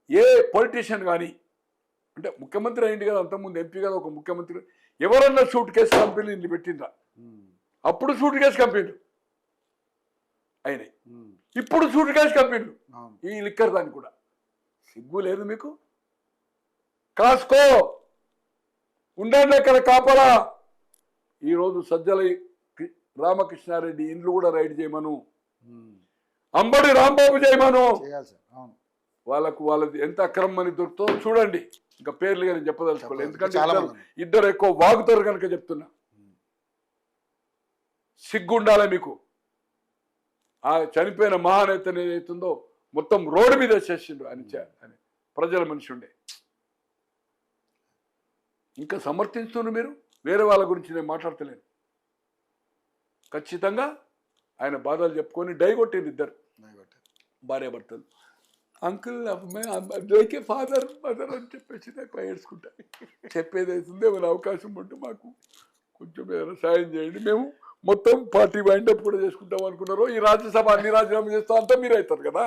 ఏ politician కానీ అంటే ముఖ్యమంత్రి అయింది కదా, అంతకుముందు ఎంపీ కదా ఒక ముఖ్యమంత్రి, ఎవరన్నా షూట్ కేసు కంపెనీని పెట్టిండ్రా? అప్పుడు షూట్ కేసు కంపెనీలు అయినాయి, ఇప్పుడు షూట్ కేసు కంపెనీలు ఈ లిక్కర్ దాన్ని కూడా. సిగ్గు లేదు మీకు? కాసుకో, ఉండండి అక్కడ కాపలా. ఈరోజు సజ్జల రామకృష్ణారెడ్డి ఇండ్లు కూడా రైడ్ చేయమను, అంబడి రాంబాబు చేయమను. వాళ్ళది ఎంత అక్రమని దొరుకుతుందో చూడండి. ఇంకా పేర్లు కానీ చెప్పదలుచుకోలేదు, ఎందుకంటే ఇద్దరు ఎక్కువ వాగుతారు కనుక చెప్తున్నా. సిగ్గుండాలి మీకు. ఆ చనిపోయిన మహానేతను ఏదైతుందో మొత్తం రోడ్డు మీద వచ్చేసిండు అని ప్రజల మనిషి ఉండే. ఇంకా సమర్థిస్తున్నారు మీరు. వేరే వాళ్ళ గురించి నేను మాట్లాడతలేను. ఖచ్చితంగా ఆయన బాధలు చెప్పుకొని డై కొట్టింది ఇద్దరు భార్య భర్తలు. అంకుల్ లైకే ఫాదర్ మదర్ అని చెప్పేసి నాకు ఏడ్చుకుంటా. చెప్పేది అవుతుంది, ఏమైనా అవకాశం ఉంటే మాకు కొంచెం ఏదైనా సాయం చేయండి, మేము మొత్తం పార్టీ వైండప్ కూడా చేసుకుంటాం అనుకున్నారు. ఈ రాజ్యసభ అన్ని రాజీనామా చేస్తా అంతా మీరు అవుతారు కదా.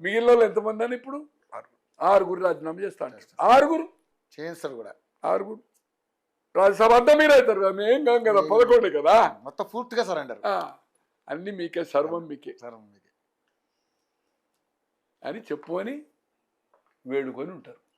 మిగిలిన వాళ్ళు ఎంతమంది అని ఇప్పుడు 6 రాజీనామా చేస్తా అంటారు. 6 చేస్తారు కూడా, 6 రాజ్యసభ అంతా మీరు అవుతారు కదా. మేం కాం కదా, 11 కదా మొత్తం పూర్తిగా సరెండర్. అన్ని మీకే, సర్వం మీకే అని చెప్పు అని వేడుకొని ఉంటారు.